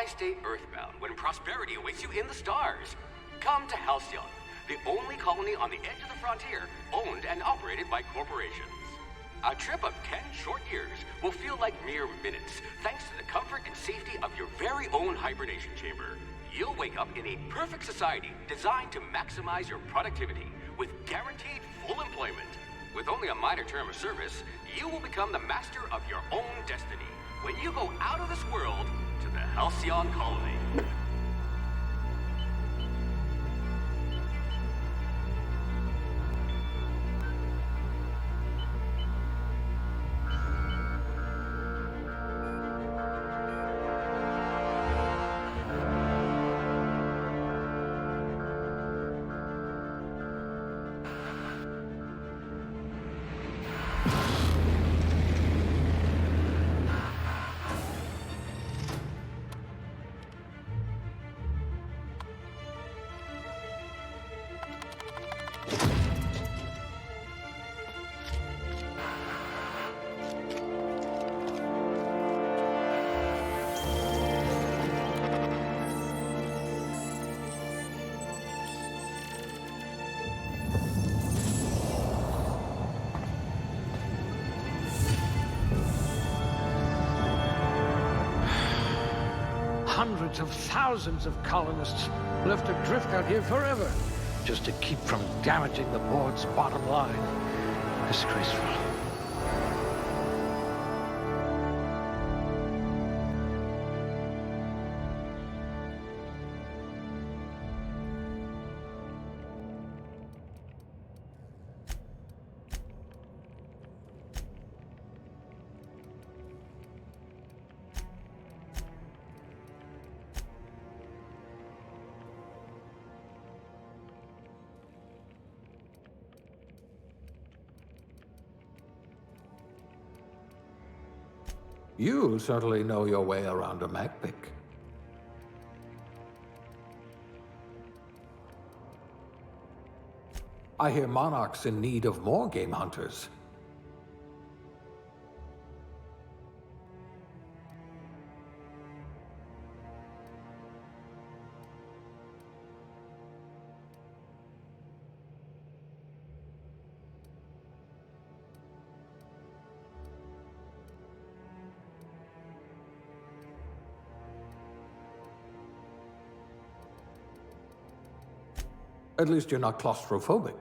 Why stay earthbound when prosperity awaits you in the stars? Come to Halcyon, the only colony on the edge of the frontier, owned and operated by corporations. A trip of 10 short years will feel like mere minutes, thanks to the comfort and safety of your very own hibernation chamber. You'll wake up in a perfect society designed to maximize your productivity, with guaranteed full employment. With only a minor term of service, you will become the master of your own destiny when you go out of this world to the Halcyon colony. Hundreds of thousands of colonists left adrift out here forever, just to keep from damaging the board's bottom line. Disgraceful. You certainly know your way around a magpick. I hear Monarch's in need of more game hunters. At least you're not claustrophobic.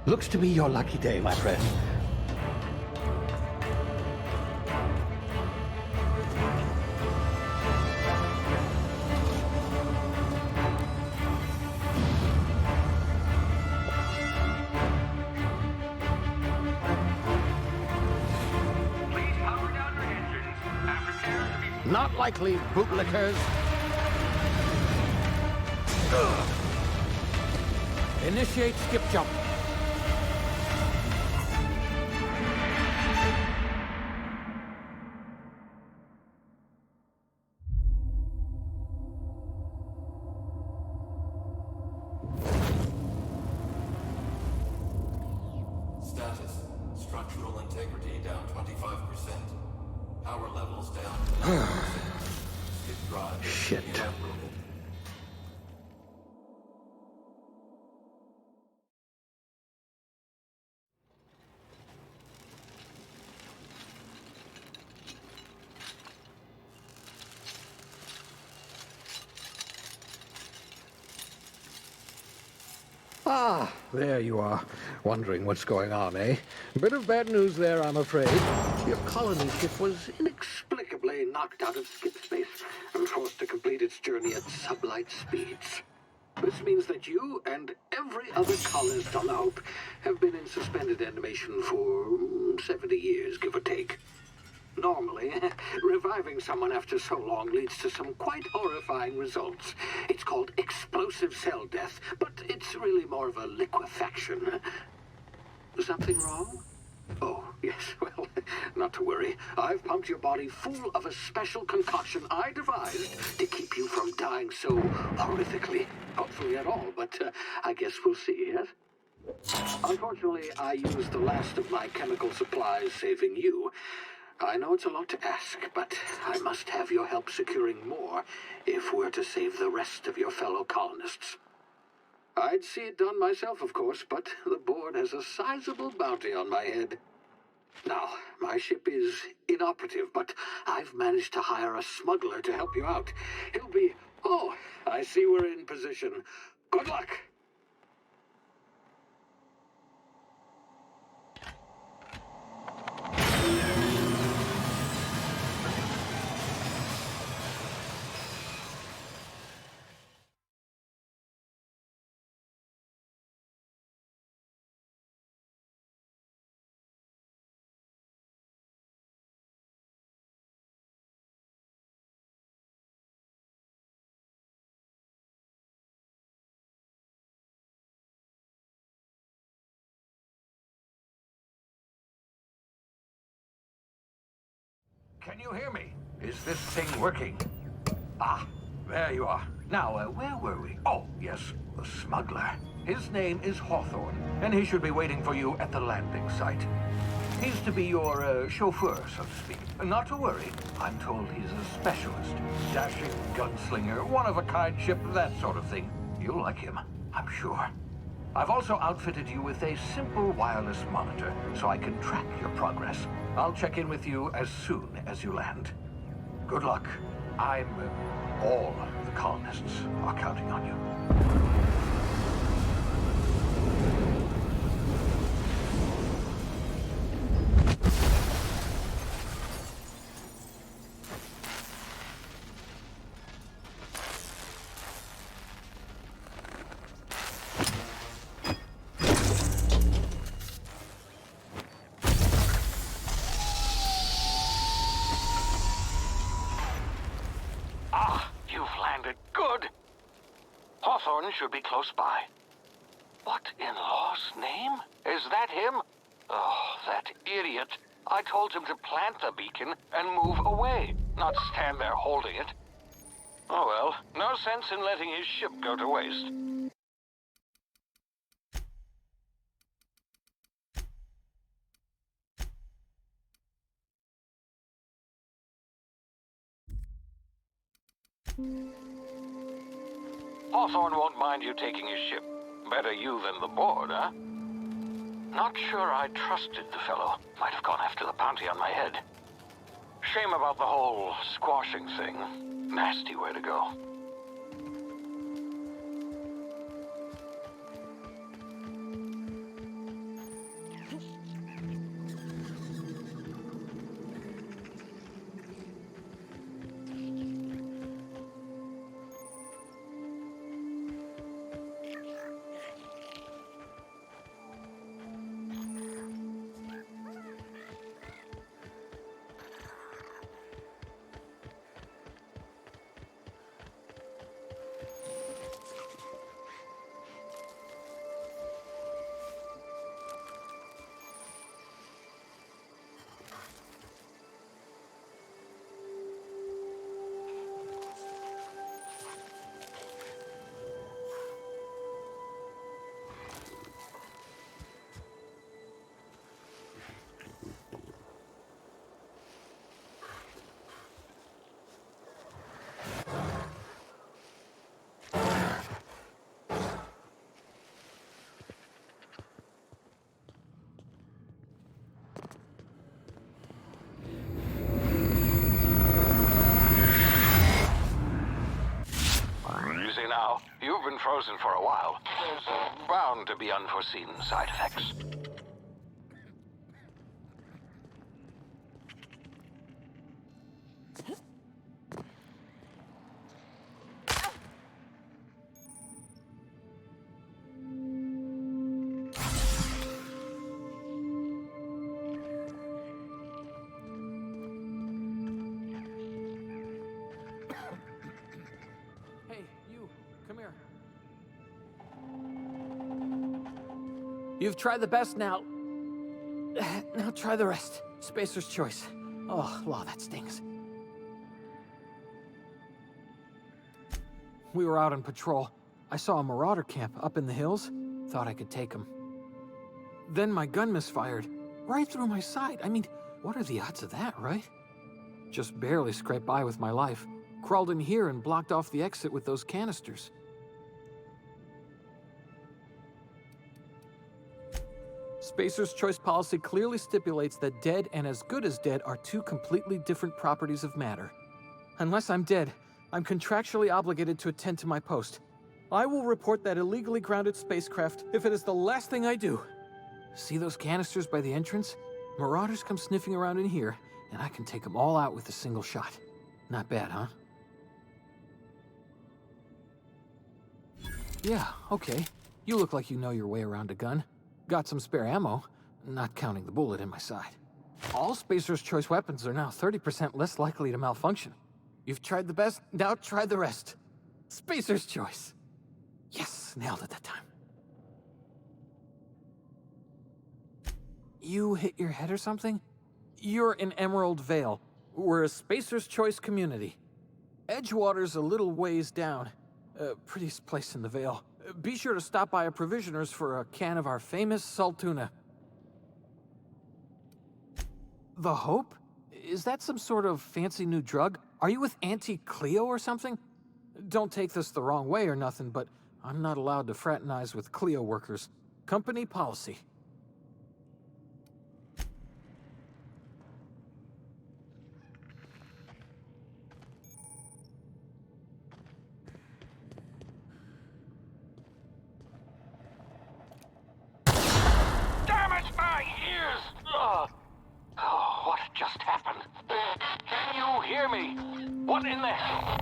Looks to be your lucky day, my friend. Please power down your engines and prepare to be... Not likely, bootlickers. Initiate skip jump. Status. Structural integrity down 25%. Power levels down 11%. Skip drive Shit. inoperable. Ah, there you are. Wondering what's going on, eh? Bit of bad news there, I'm afraid. Your colony ship was inexplicably knocked out of skip space and forced to complete its journey at sublight speeds. This means that you and every other colonist on the Hope have been in suspended animation for 70 years, give or take. Normally, reviving someone after so long leads to some quite horrifying results. It's called explosive cell death, but it's really more of a liquefaction. Something wrong? Oh, yes, well, not to worry. I've pumped your body full of a special concoction I devised to keep you from dying so horrifically. Hopefully at all, but I guess we'll see, yes? Unfortunately, I used the last of my chemical supplies saving you. I know it's a lot to ask, but I must have your help securing more if we're to save the rest of your fellow colonists. I'd see it done myself, of course, but the board has a sizable bounty on my head. Now, my ship is inoperative, but I've managed to hire a smuggler to help you out. He'll be... Oh, I see we're in position. Good luck! Can you hear me? Is this thing working? Ah, there you are. Now, where were we? Oh, yes, the smuggler. His name is Hawthorne, and he should be waiting for you at the landing site. He's to be your chauffeur, so to speak. Not to worry. I'm told he's a specialist. Dashing gunslinger, one-of-a-kind ship, that sort of thing. You'll like him, I'm sure. I've also outfitted you with a simple wireless monitor, so I can track your progress. I'll check in with you as soon as you land. Good luck. All the colonists are counting on you. Hawthorne should be close by. What in law's name? Is that him? Oh, that idiot. I told him to plant the beacon and move away, not stand there holding it. Oh well, no sense in letting his ship go to waste. Hawthorne won't mind you taking his ship. Better you than the board, huh? Not sure I trusted the fellow. Might have gone after the bounty on my head. Shame about the whole squashing thing. Nasty way to go. You've been frozen for a while. There's bound to be unforeseen side effects. Hey, you, come here. You've tried the best now. Now try the rest. Spacer's choice. Oh, wow, that stings. We were out on patrol. I saw a marauder camp up in the hills. Thought I could take him. Then my gun misfired. Right through my side. I mean, what are the odds of that, right? Just barely scraped by with my life. Crawled in here and blocked off the exit with those canisters. Spacer's choice policy clearly stipulates that dead and as good as dead are two completely different properties of matter. Unless I'm dead, I'm contractually obligated to attend to my post. I will report that illegally grounded spacecraft if it is the last thing I do. See those canisters by the entrance? Marauders come sniffing around in here, and I can take them all out with a single shot. Not bad, huh? Yeah, okay. You look like you know your way around a gun. Got some spare ammo, not counting the bullet in my side. All Spacer's choice weapons are now 30% less likely to malfunction. You've tried the best, now try the rest. Spacer's choice. Yes, nailed it that time. You hit your head or something? You're in Emerald Vale. We're a Spacer's choice community. Edgewater's a little ways down. Prettiest place in the Vale. Be sure to stop by a provisioner's for a can of our famous salt tuna. The Hope? Is that some sort of fancy new drug? Are you with Auntie Cleo or something? Don't take this the wrong way or nothing, but I'm not allowed to fraternize with Cleo workers. Company policy. What just happened? Can you hear me? What in the hell?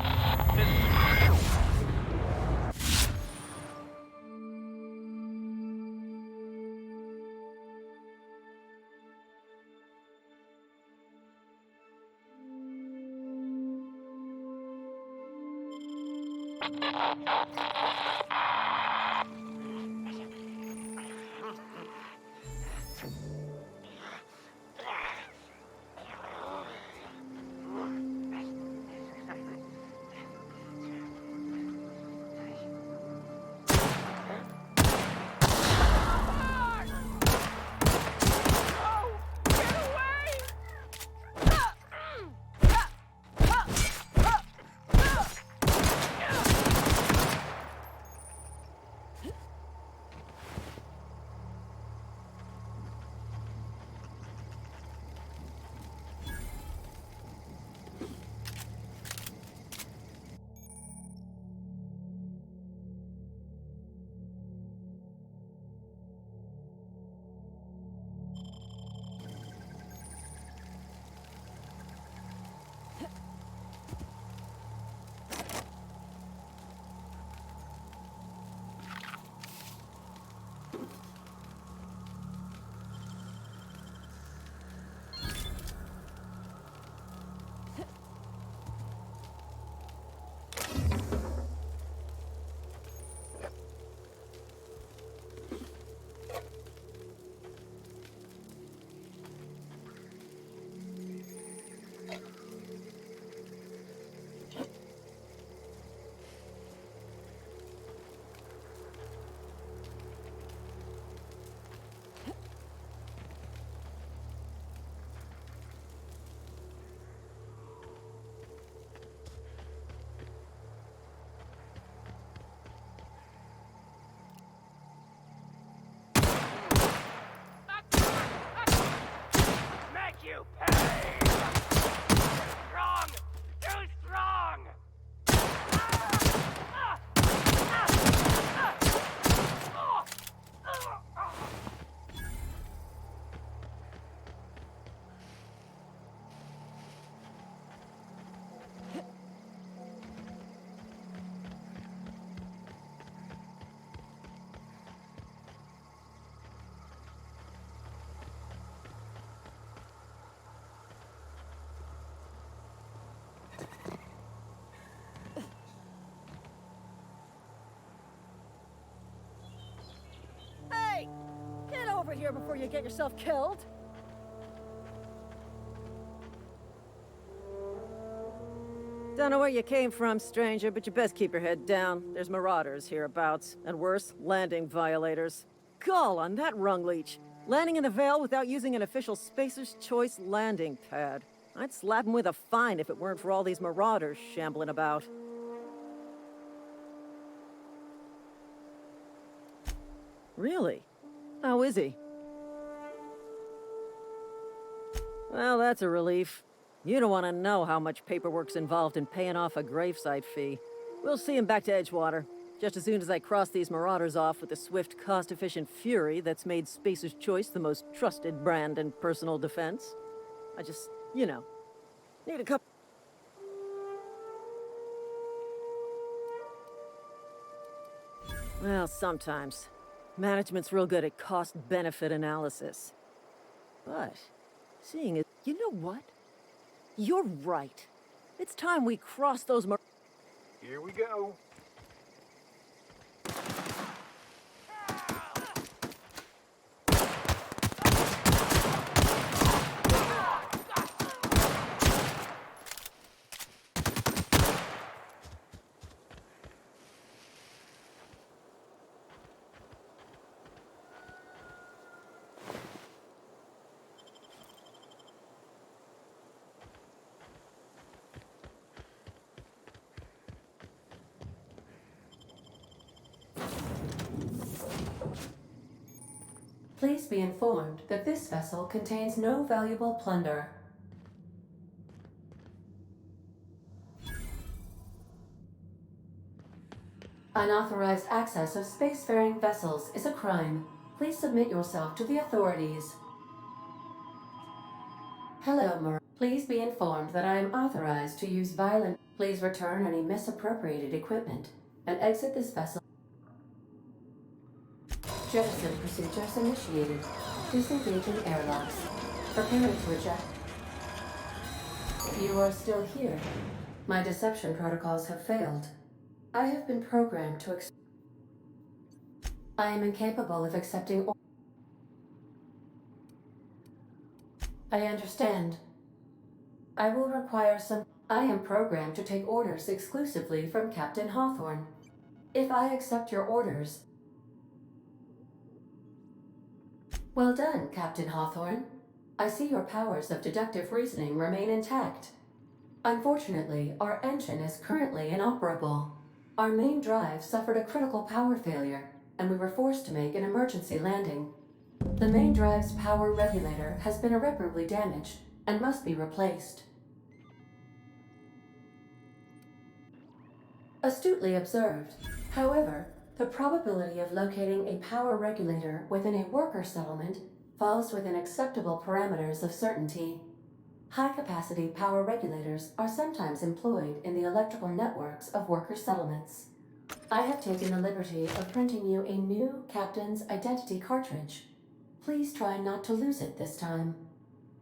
You pay! Strong! Too strong! here before you get yourself killed. Don't know where you came from, stranger, but you best keep your head down. There's marauders hereabouts, and worse, landing violators. Gall on that rung leech. Landing in the Vale without using an official Spacer's Choice landing pad. I'd slap him with a fine if it weren't for all these marauders shambling about. Really? How is he? Well, that's a relief. You don't want to know how much paperwork's involved in paying off a gravesite fee. We'll see him back to Edgewater, just as soon as I cross these marauders off with the swift, cost-efficient fury that's made Spacer's Choice the most trusted brand in personal defense. I just, you know, need a couple... Well, sometimes. Management's real good at cost-benefit analysis. But, seeing it, you know what? You're right. It's time we cross those Here we go. Please be informed that this vessel contains no valuable plunder. Unauthorized access of spacefaring vessels is a crime. Please submit yourself to the authorities. Hello, Mar. Please be informed that I am authorized to use violent... Please return any misappropriated equipment and exit this vessel. Jettison procedures initiated. Disengaging airlocks. Preparing to eject. You are still here. My deception protocols have failed. I have been programmed to I am incapable of accepting I understand. I will require some... I am programmed to take orders exclusively from Captain Hawthorne. If I accept your orders... Well done, Captain Hawthorne. I see your powers of deductive reasoning remain intact. Unfortunately, our engine is currently inoperable. Our main drive suffered a critical power failure, and we were forced to make an emergency landing. The main drive's power regulator has been irreparably damaged and must be replaced. Astutely observed. However, the probability of locating a power regulator within a worker settlement falls within acceptable parameters of certainty. High-capacity power regulators are sometimes employed in the electrical networks of worker settlements. I have taken the liberty of printing you a new Captain's Identity cartridge. Please try not to lose it this time.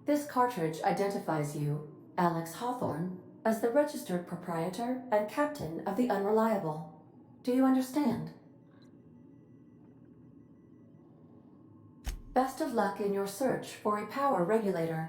This cartridge identifies you, Alex Hawthorne, as the registered proprietor and captain of the Unreliable. Do you understand? Best of luck in your search for a power regulator.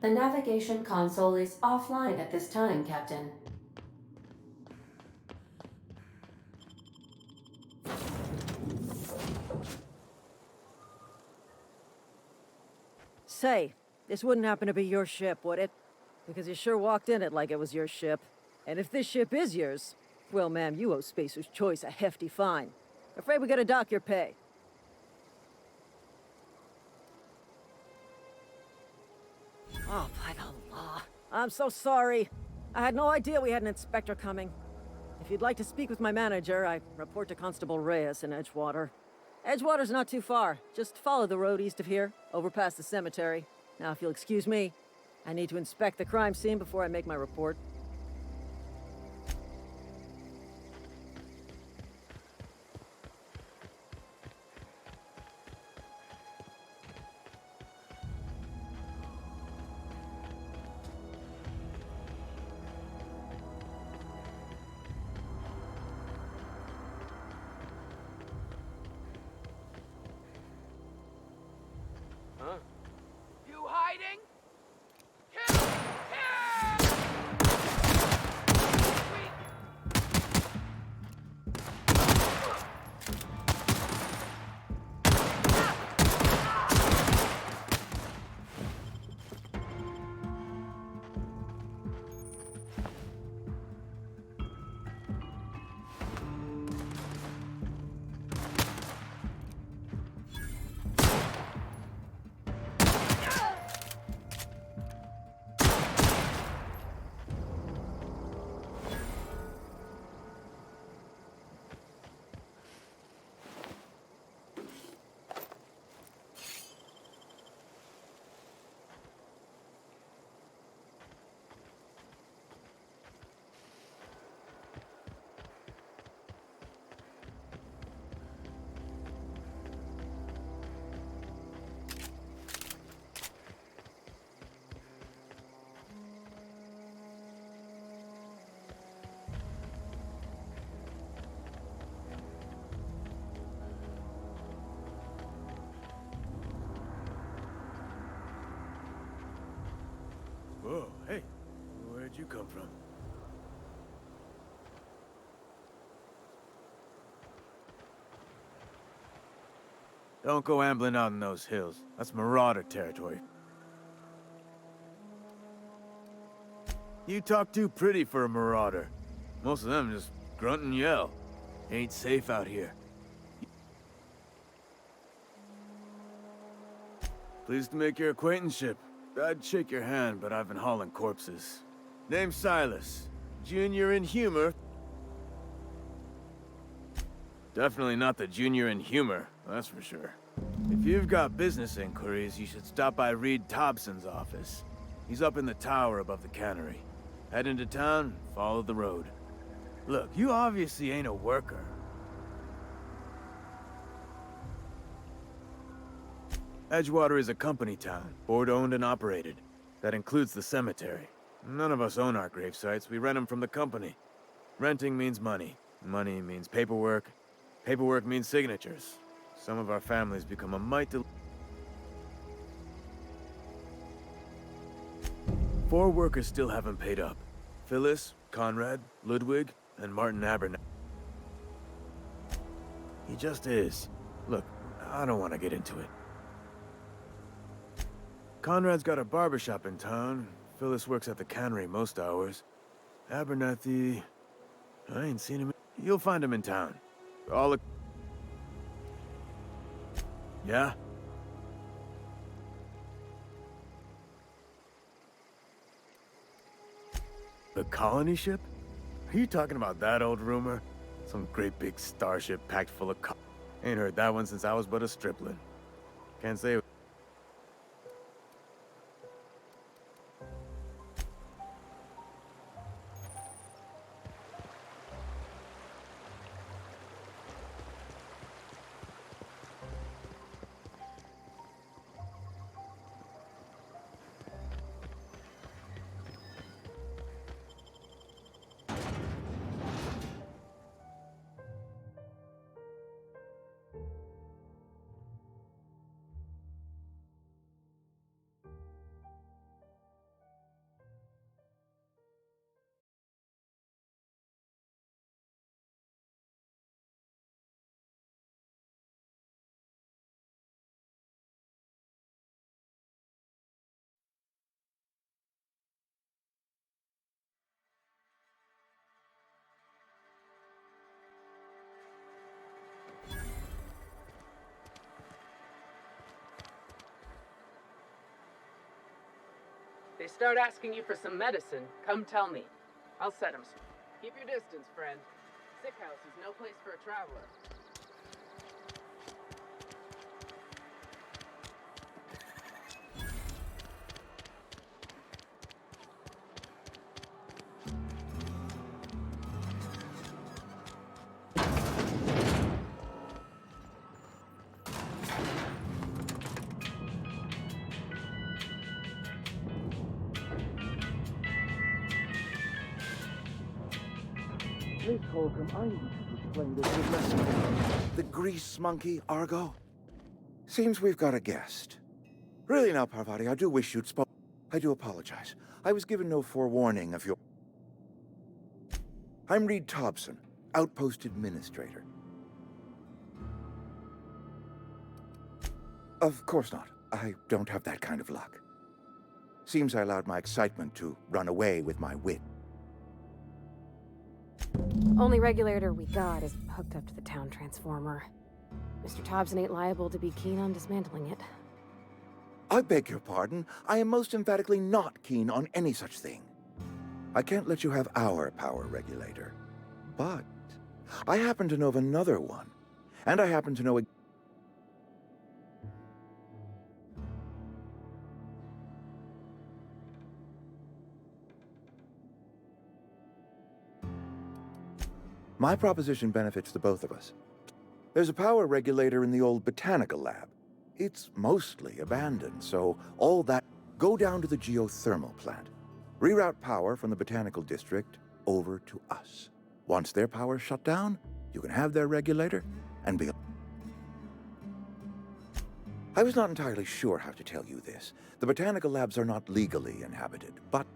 The navigation console is offline at this time, Captain. Say, this wouldn't happen to be your ship, would it? Because you sure walked in it like it was your ship. And if this ship is yours, well, ma'am, you owe Spacer's Choice a hefty fine. Afraid we gotta dock your pay. Oh, by the law. I'm so sorry. I had no idea we had an inspector coming. If you'd like to speak with my manager, I report to Constable Reyes in Edgewater. Edgewater's not too far. Just follow the road east of here, over past the cemetery. Now, if you'll excuse me, I need to inspect the crime scene before I make my report. You hiding? Kill! Kill! Whoa, hey, where'd you come from? Don't go ambling out in those hills. That's marauder territory. You talk too pretty for a marauder. Most of them just grunt and yell. Ain't safe out here. Pleased to make your acquaintanceship. I'd shake your hand, but I've been hauling corpses. Name's Silas. Junior in humor. Definitely not the junior in humor, that's for sure. If you've got business inquiries, you should stop by Reed Thompson's office. He's up in the tower above the cannery. Head into town, follow the road. Look, you obviously ain't a worker. Edgewater is a company town, board-owned and operated. That includes the cemetery. None of us own our grave sites, we rent them from the company. Renting means money. Money means paperwork. Paperwork means signatures. Some of our families become a mite to... 4 workers still haven't paid up. Phyllis, Conrad, Ludwig, and Martin Abernathy. He just is. Look, I don't want to get into it. Conrad's got a barbershop in town. Phyllis works at the cannery most hours. Abernathy... I ain't seen him. You'll find him in town. All the... Yeah? The colony ship? Are you talking about that old rumor? Some great big starship packed full of Ain't heard that one since I was but a stripling. Can't say... they start asking you for some medicine, come tell me. I'll set them straight. Keep your distance, friend. Sick house is no place for a traveler. Miss Holcomb, I need to explain this with less. The grease monkey, Argo? Seems we've got a guest. Really now, Parvati, I do wish you'd spoke. I do apologize. I was given no forewarning of your... I'm Reed Thompson, Outpost Administrator. Of course not. I don't have that kind of luck. Seems I allowed my excitement to run away with my wit. Only regulator we got is hooked up to the town transformer. Mr. Thompson ain't liable to be keen on dismantling it. I beg your pardon. I am most emphatically not keen on any such thing. I can't let you have our power regulator. But I happen to know of another one. And I happen to know a... My proposition benefits the both of us. There's a power regulator in the old botanical lab. It's mostly abandoned, so all that... Go down to the geothermal plant. Reroute power from the botanical district over to us. Once their power's shut down, you can have their regulator and be... I was not entirely sure how to tell you this. The botanical labs are not legally inhabited, but...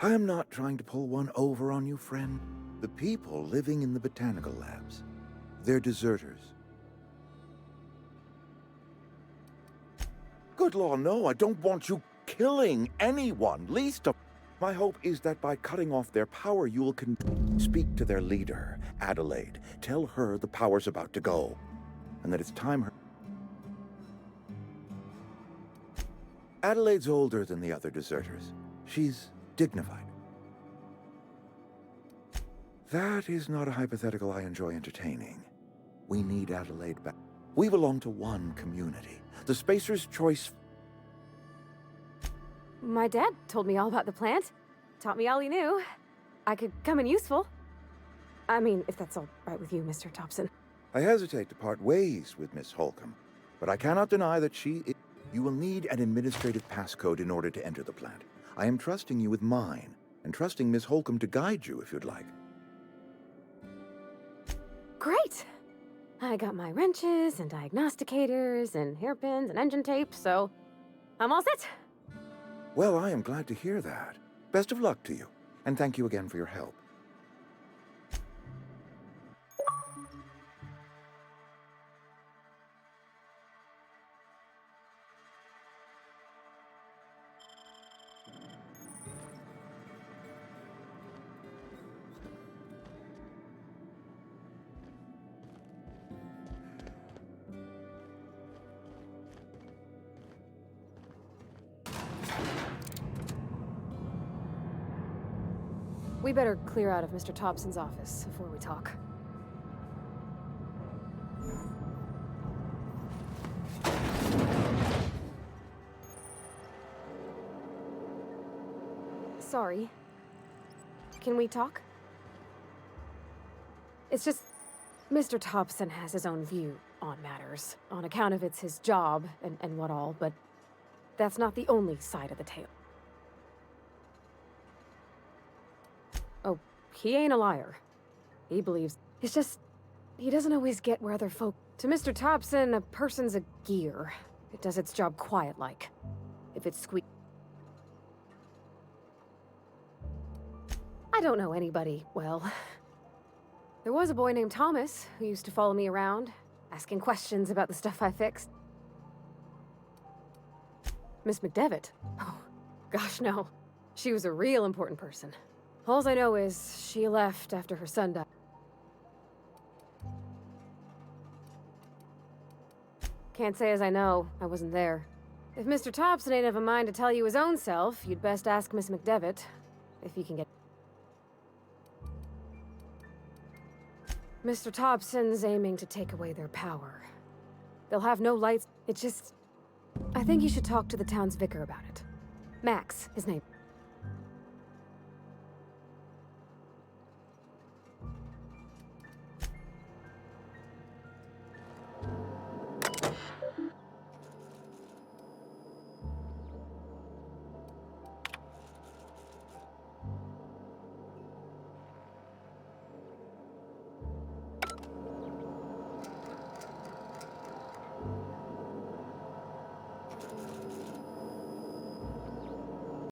I am not trying to pull one over on you, friend. The people living in the botanical labs, they're deserters. Good law, no, I don't want you killing anyone, least of... My hope is that by cutting off their power, you will speak to their leader, Adelaide. Tell her the power's about to go, and that it's time her... Adelaide's older than the other deserters. She's dignified. That is not a hypothetical I enjoy entertaining. We need Adelaide back. We belong to one community. The Spacer's Choice... My dad told me all about the plant. Taught me all he knew. I could come in useful. I mean, if that's all right with you, Mr. Thompson. I hesitate to part ways with Miss Holcomb, but I cannot deny that she... You will need an administrative passcode in order to enter the plant. I am trusting you with mine, and trusting Miss Holcomb to guide you if you'd like. Great! I got my wrenches and diagnosticators and hairpins and engine tape, so I'm all set. Well, I am glad to hear that. Best of luck to you, and thank you again for your help. We better clear out of Mr. Thompson's office before we talk. Sorry. Can we talk? It's just... Mr. Thompson has his own view on matters, on account of it's his job and what all, but that's not the only side of the tale. Oh, he ain't a liar. He believes... It's just... He doesn't always get where other folk... To Mr. Thompson, a person's a gear. It does its job quiet-like. If it's squeak... I don't know anybody well. There was a boy named Thomas who used to follow me around, asking questions about the stuff I fixed. Miss McDevitt? Oh, gosh, no. She was a real important person. All I know is she left after her son died. Can't say as I know. I wasn't there. If Mr. Thompson ain't of a mind to tell you his own self, you'd best ask Miss McDevitt. If you can get... Mr. Thompson's aiming to take away their power. They'll have no lights. It just... I think you should talk to the town's vicar about it. Max, his name.